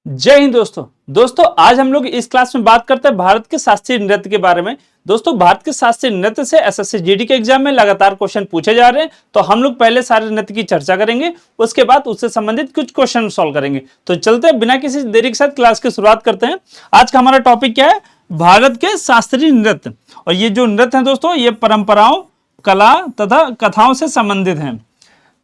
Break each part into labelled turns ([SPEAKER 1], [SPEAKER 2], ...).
[SPEAKER 1] जय हिंद दोस्तों आज हम लोग इस क्लास में बात करते हैं भारत के शास्त्रीय नृत्य के बारे में। दोस्तों भारत के शास्त्रीय नृत्य से एसएससी जीडी के एग्जाम में लगातार क्वेश्चन पूछे जा रहे हैं, तो हम लोग पहले सारे नृत्य की चर्चा करेंगे, उसके बाद उससे संबंधित कुछ क्वेश्चन सॉल्व करेंगे। तो चलते हैं, बिना किसी देरी के साथ क्लास की शुरुआत करते हैं। आज का हमारा टॉपिक क्या है? भारत के शास्त्रीय नृत्य। और ये जो नृत्य है दोस्तों, ये परंपराओं, कला तथा कथाओं से संबंधित है।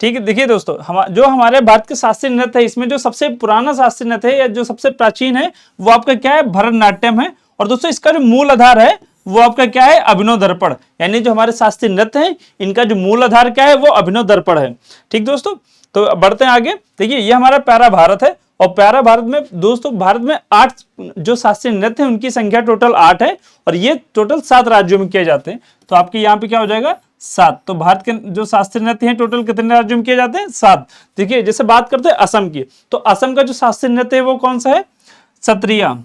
[SPEAKER 1] ठीक है, देखिए दोस्तों, जो हमारे भारत के शास्त्रीय नृत्य है, इसमें जो सबसे पुराना शास्त्रीय नृत्य है या जो सबसे प्राचीन है वो आपका क्या है? भरतनाट्यम है। और दोस्तों इसका जो मूल आधार है वो आपका क्या है? अभिनव दर्पण। यानी जो हमारे शास्त्रीय नृत्य है इनका जो मूल आधार क्या है? वो अभिनव दर्पण है। ठीक दोस्तों, तो बढ़ते हैं आगे। देखिए ये हमारा प्यारा भारत है, और प्यारा भारत में दोस्तों, भारत में 8 जो शास्त्रीय नृत्य है उनकी संख्या टोटल 8 है, और ये टोटल 7 राज्यों में किए जाते हैं। तो आपके यहाँ पे क्या हो जाएगा? 7। तो भारत के जो शास्त्रीय नृत्य हैं टोटल कितने राज्यों में किए जाते हैं? 7। देखिए जैसे बात करते हैं असम की, तो असम का जो शास्त्रीय नृत्य है वो कौन सा है? सत्रिया।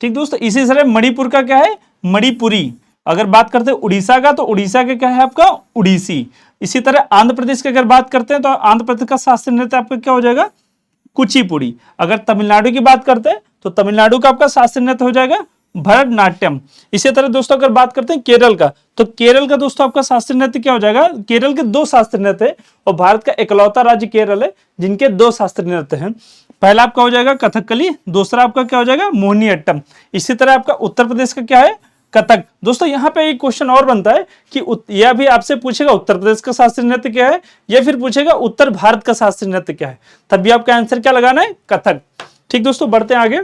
[SPEAKER 1] ठीक दोस्तों, इसी तरह मणिपुर का क्या है? मणिपुरी। अगर बात करते हैं उड़ीसा का, तो उड़ीसा का क्या है आपका? उड़ीसी। इसी तरह आंध्र प्रदेश की अगर बात करते हैं तो आंध्र प्रदेश का शास्त्रीय नृत्य आपका क्या हो जाएगा? कुचिपुड़ी। अगर तमिलनाडु की बात करते हैं तो तमिलनाडु का आपका शास्त्रीय नृत्य हो जाएगा भरतनाट्यम। इसी तरह दोस्तों अगर बात करते हैं केरल का, तो केरल का दोस्तों आपका शास्त्रीय नृत्य क्या हो जाएगा? केरल के 2 शास्त्रीय नृत्य है, और भारत का इकलौता राज्य केरल है जिनके 2 शास्त्रीय नृत्य हैं। पहला आपका हो जाएगा कथकली, दूसरा आपका क्या हो जाएगा? मोहिनीअट्टम। इसी तरह आपका उत्तर प्रदेश का क्या है? कथक। दोस्तों यहाँ पे एक क्वेश्चन और बनता है कि यह भी आपसे पूछेगा उत्तर प्रदेश का शास्त्रीय नृत्य क्या है, या फिर पूछेगा उत्तर भारत का शास्त्रीय नृत्य क्या है, तब भी आपका आंसर क्या लगाना है? कथक। ठीक दोस्तों, बढ़ते हैं आगे।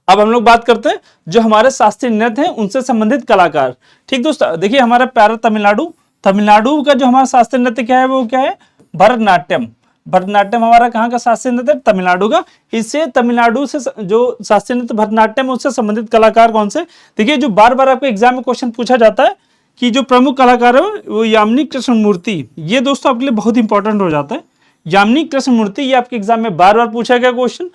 [SPEAKER 1] अब हम लोग बात करते हैं जो हमारे शास्त्रीय नृत्य हैं उनसे संबंधित कलाकार। ठीक दोस्तों, देखिए हमारा प्यारा तमिलनाडु का जो हमारा शास्त्रीय नृत्य क्या है? वो क्या है? भरतनाट्यम। भरतनाट्यम हमारा कहाँ का शास्त्रीय नृत्य? तमिलनाडु का। इससे तमिलनाडु से जो शास्त्रीय नृत्य भरतनाट्यम उससे संबंधित कलाकार कौन से? देखिए जो बार बार आपको एग्जाम में क्वेश्चन पूछा जाता है कि जो प्रमुख कलाकार है वो यामिनी कृष्णमूर्ति। ये दोस्तों आपके लिए बहुत इंपॉर्टेंट हो जाता है। यामिनी कृष्णमूर्ति, ये आपके एग्जाम में बार बार पूछा गया क्वेश्चन।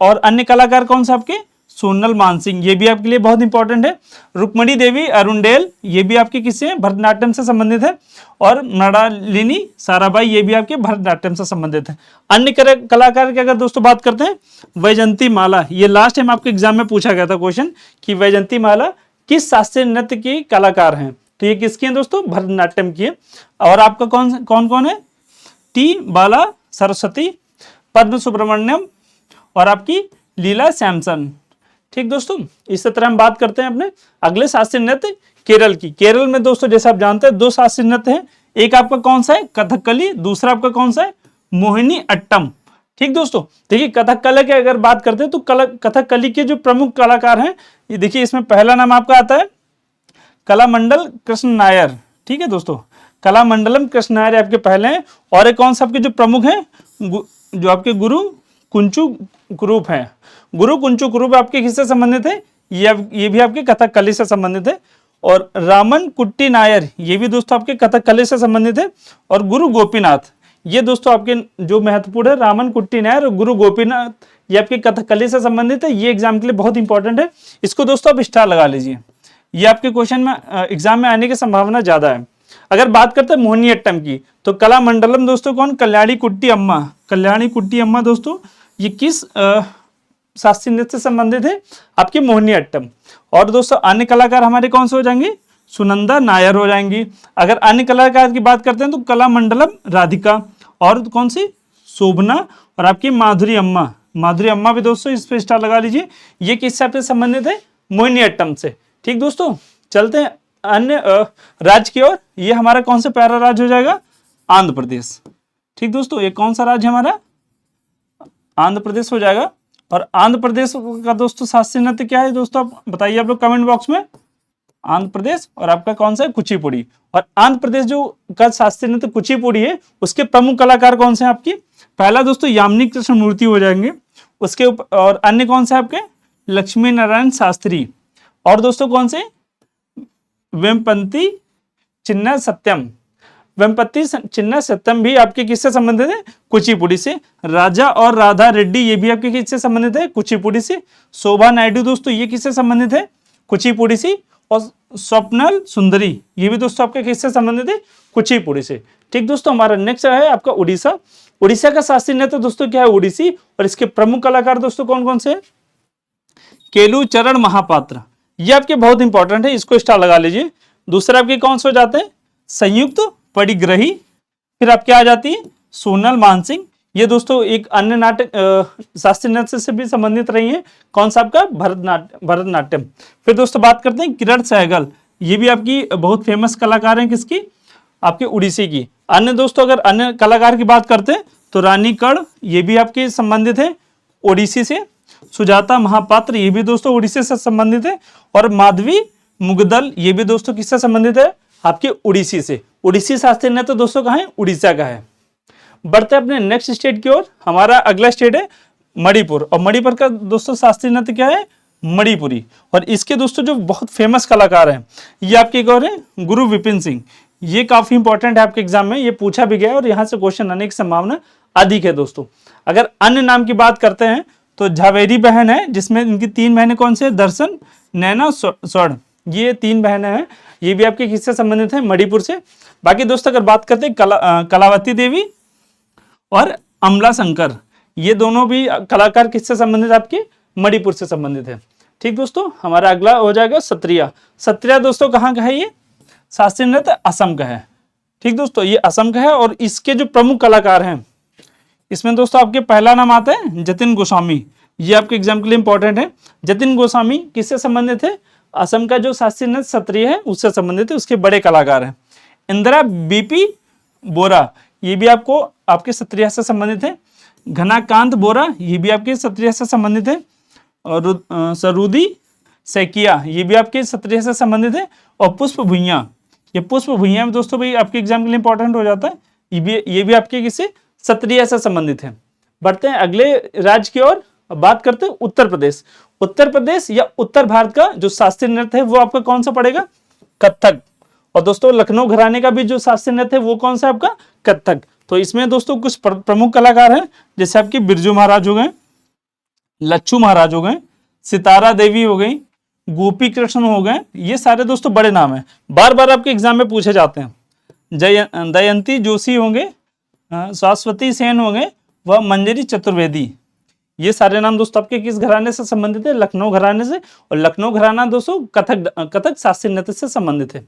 [SPEAKER 1] और अन्य कलाकार कौन से आपके? सोनल मानसिंह, ये भी आपके लिए बहुत इंपॉर्टेंट है। रुक्मणी देवी अरुणडेल, ये भी आपके किससे हैं? भरतनाट्यम से संबंधित है। और मृणालिनी साराभाई, ये भी आपके भरतनाट्यम से संबंधित है। अन्य कलाकार की अगर दोस्तों बात करते हैं, वैजंती माला, ये लास्ट टाइम आपके एग्जाम में पूछा गया था क्वेश्चन कि वैजंती माला किस शास्त्रीय नृत्य की कलाकार हैं? तो ये किसकी है दोस्तों? भरतनाट्यम की है। और आपका कौन कौन है? टी बाला सरस्वती, पद्म सुब्रमण्यम और आपकी लीला सैमसन। ठीक दोस्तों, इस तरह हम बात करते हैं अपने अगले शास्त्रीय नृत्य केरल की। केरल में दोस्तों जैसे आप जानते हैं 2 शास्त्रीय नृत्य हैं। एक आपका कौन सा है? कथकली। दूसरा आपका कौन सा है? मोहिनीअट्टम। ठीक दोस्तों, देखिए कथकली की अगर बात करते हैं तो कथकली के जो प्रमुख कलाकार हैं, ये देखिए इसमें पहला नाम आपका आता है कलामंडल कृष्ण नायर। ठीक है दोस्तों, कलामंडलम कृष्ण नायर आपके पहले हैं। और एक कौन सा आपके जो प्रमुख हैं? जो आपके गुरु कुंचु कुरूप हैं। गुरु कुंचु कुरूप आपके किससे संबंधित है? ये भी आपके कथकली से संबंधित है। और रामन कुट्टी नायर, ये भी दोस्तों आपके कथकली से संबंधित है। और गुरु गोपीनाथ, ये दोस्तों आपके जो महत्वपूर्ण है, रामन कुट्टी नायर और गुरु गोपीनाथ, ये आपके कथकली से संबंधित है। ये एग्जाम के लिए बहुत इंपॉर्टेंट है, इसको दोस्तों आप स्टार लगा लीजिए, ये आपके क्वेश्चन में एग्जाम में आने की संभावना ज्यादा है। अगर बात करते हैं मोहिनीअट्टम की, तो कलामंडलम दोस्तों कौन? कल्याणी कुट्टी अम्मा। कल्याणी कुट्टी अम्मा दोस्तों ये किस शास्त्रीय नृत्य से संबंधित है? आपके मोहिनीअट्टम। और दोस्तों अन्य कलाकार हमारे कौन से हो जाएंगे? सुनंदा नायर हो जाएंगी। अगर अन्य कलाकार की बात करते हैं तो कलामंडलम राधिका, और कौन सी? शोभना, और आपकी माधुरी अम्मा। माधुरी अम्मा भी दोस्तों इस पे स्टार लगा लीजिए, ये किस से संबंधित है? मोहिनीअट्टम से। ठीक दोस्तों, चलते हैं अन्य राज्य की ओर। ये हमारा कौन सा प्यारा राज्य हो जाएगा? आंध्र प्रदेश। ठीक दोस्तों, ये कौन सा राज्य हमारा? आंध्र प्रदेश हो जाएगा। और आंध्र प्रदेश का दोस्तों शास्त्रीय नृत्य क्या है दोस्तों? आप बताइए आप लोग कमेंट बॉक्स में। आंध्र प्रदेश, और आपका कौन सा है? कुचिपुड़ी। और आंध्र प्रदेश जो का शास्त्रीय नृत्य कुचिपुड़ी है, उसके प्रमुख कलाकार कौन से हैं आपकी? पहला दोस्तों यामिनी कृष्णमूर्ति हो जाएंगे। उसके ऊपर और अन्य कौन से आपके? लक्ष्मी नारायण शास्त्री। और दोस्तों कौन से? वेम्पति चिन्ना सत्यम। वेम्पति चिन्ना सत्यम भी आपके किससे संबंधित है? कुचिपुड़ी से। राजा और राधा रेड्डी, ये भी आपके किससे संबंधित है? कुचिपुड़ी से। शोभा नायडू दोस्तों ये किससे संबंधित है? कुचिपुड़ी से। और स्वप्नल सुंदरी, ये भी दोस्तों आपके किससे संबंधित है? कुचिपुड़ी से। ठीक दोस्तों, हमारा नेक्स्ट है आपका उड़ीसा। उड़ीसा का शास्त्रीय नृत्य दोस्तों क्या है? ओडिसी। और इसके प्रमुख कलाकार दोस्तों कौन कौन से? केलू चरण महापात्र, ये आपके बहुत इंपॉर्टेंट है, इसको स्टार लगा लीजिए। दूसरा आपके कौन से हो जाते हैं? संयुक्त परिग्रही। फिर आपके आ जाती है सोनल मानसिंह, ये दोस्तों एक अन्य नाटक शास्त्रीय नृत्य से भी संबंधित रही है। कौन सा आपका? भरतनाट्यम। फिर दोस्तों बात करते हैं किरण सहगल, ये भी आपकी बहुत फेमस कलाकार हैं, किसकी? आपके उड़ीसी की। अन्य दोस्तों अगर अन्य कलाकार की बात करते हैं तो रानी कड़, ये भी आपके संबंधित है ओडिसी से। सुजाता महापात्र, ये भी दोस्तों उड़ीसी से संबंधित है। और माधवी मुगदल, ये भी दोस्तों किससे संबंधित है? आपके उड़ीसी से। उड़ीसी शास्त्रीय नृत्य दोस्तों कहाँ है? उड़ीसा का है। बढ़ते अपने नेक्स्ट स्टेट की ओर। हमारा अगला स्टेट है मणिपुर, और मणिपुर का दोस्तों शास्त्रीय नृत्य क्या है? मणिपुरी। और इसके दोस्तों जो बहुत फेमस कलाकार हैं, ये आपके एक और है गुरु विपिन सिंह, ये काफी इंपॉर्टेंट है आपके एग्जाम में, ये पूछा भी गया और यहाँ से क्वेश्चन आने की संभावना अधिक है दोस्तों। अगर अन्य नाम की बात करते हैं तो झावेरी बहन है, जिसमें इनकी 3 बहनें कौन से? दर्शन, नैना, स्वर्ण, ये 3 बहनें हैं। ये भी आपके किससे संबंधित है? मणिपुर से। बाकी दोस्तों अगर बात करते हैं कलावती देवी और अमला शंकर, ये दोनों भी कलाकार किससे संबंधित? आपके मणिपुर से संबंधित है। ठीक दोस्तों, हमारा अगला हो जाएगा सत्रिया। सत्रिया दोस्तों कहाँ का है? ये शास्त्रीय नृत्य असम का है। ठीक दोस्तों, ये असम का है। और इसके जो प्रमुख कलाकार हैं, इसमें दोस्तों आपके पहला नाम आता है जतिन गोस्वामी, ये आपके एग्जाम के लिए इंपॉर्टेंट है। जतिन गोस्वामी किससे संबंधित है? असम का जो शास्त्रीय नृत्य सत्रिय है उससे संबंधित है, उसके बड़े कलाकार हैं। इंदिरा बीपी बोरा, ये भी आपको आपके सत्रिया से संबंधित है। घनाकांत बोरा, ये भी आपके सत्रिया से संबंधित है। और सरूदी सैकिया, ये भी आपके सत्रिया से संबंधित है। और पुष्प भुइयां, ये पुष्प भुइयां में दोस्तों भाई आपके एग्जाम के लिए इंपॉर्टेंट हो जाता है, ये भी आपके किसी सत्रिया से संबंधित है। बढ़ते हैं अगले राज्य की ओर, बात करते हैं उत्तर प्रदेश। उत्तर प्रदेश या उत्तर भारत का जो शास्त्रीय नृत्य है वो आपका कौन सा पड़ेगा? कथक। और दोस्तों लखनऊ घराने का भी जो शास्त्रीय नृत्य है वो कौन सा आपका? कथक। तो इसमें दोस्तों कुछ प्रमुख कलाकार हैं, जैसे आपके बिरजू महाराज हो गए, लच्छू महाराज हो गए, सितारा देवी हो गई, गोपी कृष्ण हो गए, ये सारे दोस्तों बड़े नाम हैं, बार बार आपके एग्जाम में पूछे जाते हैं। दयंती जोशी होंगे, शाश्वती सेन होंगे, वह मंजरी चतुर्वेदी, ये सारे नाम दोस्तों आपके किस घराने से संबंधित है? लखनऊ घराने से। और लखनऊ घराना दोस्तों कथक शास्त्रीय नृत्य से संबंधित है।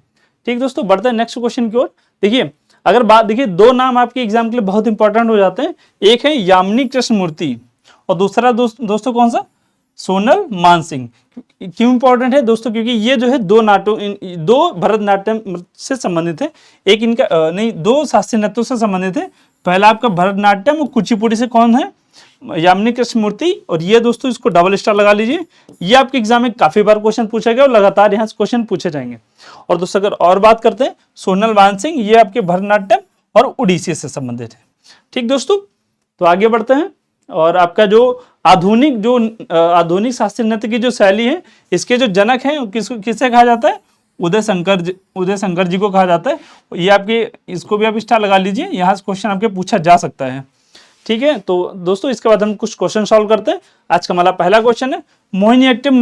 [SPEAKER 1] ठीक दोस्तों, बढ़ते हैं नेक्स्ट क्वेश्चन की ओर। देखिए अगर बात देखिए, 2 नाम आपके एग्जाम के लिए बहुत इंपॉर्टेंट हो जाते हैं। एक है यामिनी कृष्णमूर्ति और दूसरा दोस्तों कौन सा? सोनल मानसिंह। क्यों इंपॉर्टेंट है दोस्तों? क्योंकि ये जो है 2 भरतनाट्यम से संबंधित है। एक इनका 2 शास्त्रीय नृत्यों से संबंधित है। पहला आपका भरतनाट्यम और कुचिपुड़ी से कौन है? यामिनी कृष्णमूर्ति। और ये दोस्तों इसको डबल स्टार लगा लीजिए, ये आपके एग्जाम में काफी बार क्वेश्चन पूछा गया और लगातार यहाँ से क्वेश्चन पूछे जाएंगे। और दोस्तों अगर और बात करते हैं सोनल मानसिंह, ये आपके भरतनाट्यम और उड़ीसी से संबंधित है। ठीक दोस्तों, तो आगे बढ़ते हैं। और आपका जो आधुनिक शास्त्रीय नृत्य की जो शैली है, इसके जो जनक हैं किससे कहा जाता है? उदय शंकर जी को कहा जाता है। ये आपके, इसको भी आप स्टार लगा लीजिए, यहाँ से क्वेश्चन आपके पूछा जा सकता है। ठीक है, तो दोस्तों इसके बाद हम कुछ क्वेश्चन सॉल्व करते हैं। आज का हमारा पहला क्वेश्चन है, मोहिनीअट्टम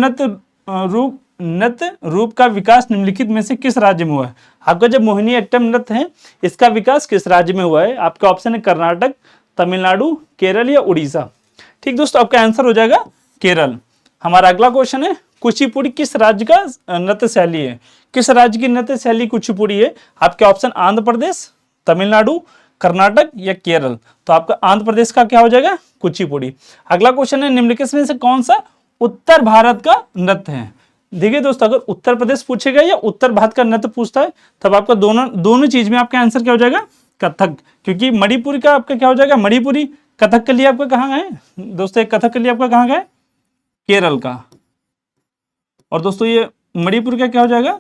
[SPEAKER 1] नृत्य रूप का विकास निम्नलिखित में से किस राज्य में हुआ है? आपका जब मोहिनीअट्टम नृत्य है, इसका विकास किस राज्य में हुआ है? आपका ऑप्शन है कर्नाटक, तमिलनाडु, केरल या उड़ीसा। ठीक दोस्तों, आपका आंसर हो जाएगा केरल। हमारा अगला क्वेश्चन है, कुचिपुड़ी किस राज्य का नृत्य शैली है? किस राज्य की नृत्य शैली कुचिपुड़ी है? आपके ऑप्शन आंध्र प्रदेश, तमिलनाडु, कर्नाटक या केरल। तो आपका आंध्र प्रदेश का क्या हो जाएगा? कुचिपुड़ी। अगला क्वेश्चन है, निम्नलिखित में से कौन सा उत्तर भारत का नृत्य है? देखिए दोस्तों, अगर उत्तर प्रदेश पूछेगा या उत्तर भारत का नृत्य पूछता है, तब आपका दोनों चीज में आपका आंसर क्या हो जाएगा? कथक। क्योंकि मणिपुर का आपका क्या हो जाएगा? मणिपुरी। कथकली आपका कहाँ है दोस्तों? कथकली आपका कहाँ का है? केरल का। और दोस्तों ये मणिपुर का क्या हो जाएगा?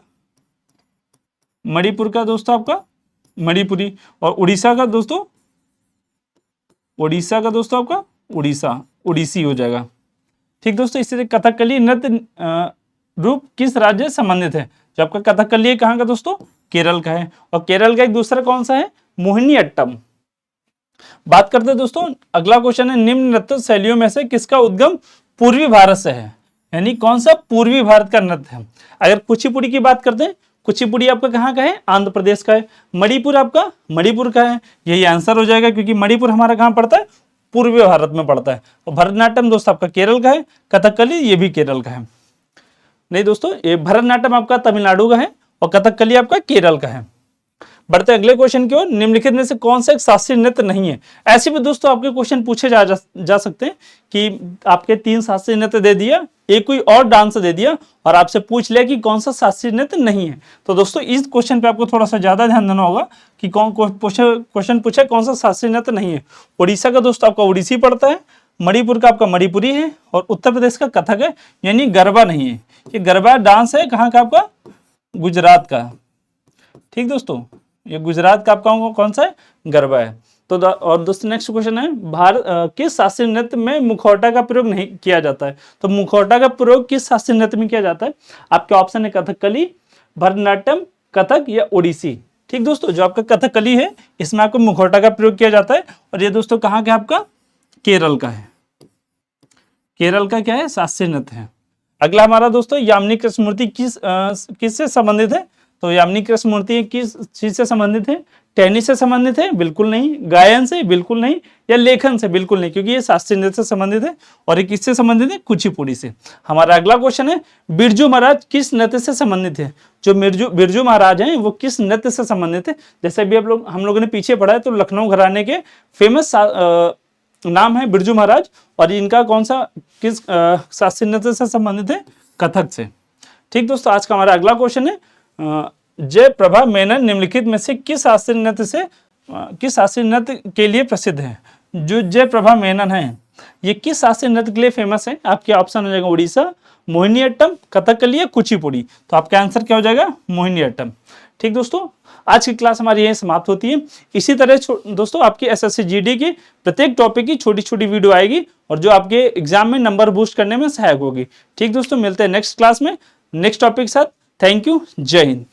[SPEAKER 1] मणिपुर का दोस्तों आपका मणिपुरी। और उड़ीसा का दोस्तों आपका उड़ीसी हो जाएगा। ठीक दोस्तों, इसी तरह कथकली नृत्य रूप किस राज्य से संबंधित है? जो आपका कथकली है कहाँ का दोस्तों? केरल का है। और केरल का एक दूसरा कौन सा है? मोहिनीअट्टम। बात करते हैं दोस्तों, अगला क्वेश्चन है, निम्न नृत्य शैलियों में से किसका उद्गम पूर्वी भारत से है? यानी कौन सा पूर्वी भारत का नृत्य है? अगर कुचिपुड़ी की बात करते हैं, कुचिपुड़ी आपका कहाँ का है? आंध्र प्रदेश का है। मणिपुर आपका मणिपुर का है, यही आंसर हो जाएगा क्योंकि मणिपुर हमारा कहाँ पड़ता है? पूर्वी भारत में पड़ता है। और भरतनाट्यम दोस्त आपका केरल का है। कथकली ये भी केरल का है। नहीं दोस्तों, ये भरतनाट्यम आपका तमिलनाडु का है और कथकली आपका केरल का है। बढ़ते अगले क्वेश्चन की ओर। निम्नलिखित में से कौन सा एक शास्त्रीय नृत्य नहीं है? ऐसे भी दोस्तों आपके क्वेश्चन पूछे जा सकते हैं कि आपके 3 शास्त्रीय नृत्य दे दिया, एक कोई और डांस दे दिया और आपसे पूछ लिया कि कौन सा शास्त्रीय नृत्य नहीं है। तो दोस्तों इस क्वेश्चन पे आपको थोड़ा सा ज्यादा ध्यान देना होगा कि कौन क्वेश्चन पूछा कौन सा शास्त्रीय नृत्य नहीं है। उड़ीसा का दोस्तों आपका ओडिसी पड़ता है, मणिपुर का आपका मणिपुरी है और उत्तर प्रदेश का कथक है, यानी गरबा नहीं है। ये गरबा डांस है कहाँ का? आपका गुजरात का। ठीक दोस्तों, ये गुजरात का आपका कौन सा है? गरबा है। तो और दोस्तों नेक्स्ट क्वेश्चन है, भारत किस शास्त्रीय नृत्य में मुखौटा का प्रयोग नहीं किया जाता है? तो मुखौटा का प्रयोग किस शास्त्रीय नृत्य में किया जाता है? आपके ऑप्शन है कथकली, भरतनाट्यम, कथक या ओडिसी। ठीक दोस्तों, जो आपका कथकली है इसमें आपको मुखौटा का प्रयोग किया जाता है और ये दोस्तों कहाँ का? आपका केरल का है। केरल का क्या है? शास्त्रीय नृत्य है। अगला हमारा दोस्तों यामिनी कृष्णमूर्ति किससे संबंधित है? तो यामिनी कृष्णमूर्ति किस चीज से संबंधित है? टेनिस से संबंधित है? बिल्कुल नहीं। गायन से? बिल्कुल नहीं। या लेखन से? बिल्कुल नहीं, क्योंकि ये शास्त्रीय नृत्य से संबंधित है। और ये किससे संबंधित है? कुचिपुड़ी से। हमारा अगला क्वेश्चन है, बिरजू महाराज किस नृत्य से संबंधित है? जो बिरजू महाराज हैं वो किस नृत्य से संबंधित है? जैसे अभी हम लोगों ने पीछे पढ़ा है, तो लखनऊ घराने के फेमस नाम है बिरजू महाराज और इनका कौन सा किस शास्त्रीय नृत्य से संबंधित है? कथक से। ठीक दोस्तों, आज का हमारा अगला क्वेश्चन है, जयप्रभा मेनन निम्नलिखित में से किस शास्त्रीय नृत्य के लिए प्रसिद्ध है? जो जयप्रभा मेनन है ये किस शास्त्रीय नृत्य के लिए फेमस है? आपके ऑप्शन हो जाएगा उड़ीसा, मोहिनीअट्टम, कथकली या कुचिपुड़ी। तो आपका आंसर क्या हो जाएगा? मोहिनीअट्टम। ठीक दोस्तों, आज की क्लास हमारी यही समाप्त होती है। इसी तरह दोस्तों आपकी एसएससी जीडी की प्रत्येक टॉपिक की छोटी छोटी वीडियो आएगी और जो आपके एग्जाम में नंबर बूस्ट करने में सहायक होगी। ठीक दोस्तों, मिलते हैं नेक्स्ट क्लास में नेक्स्ट टॉपिक के साथ। थैंक यू, जय हिंद।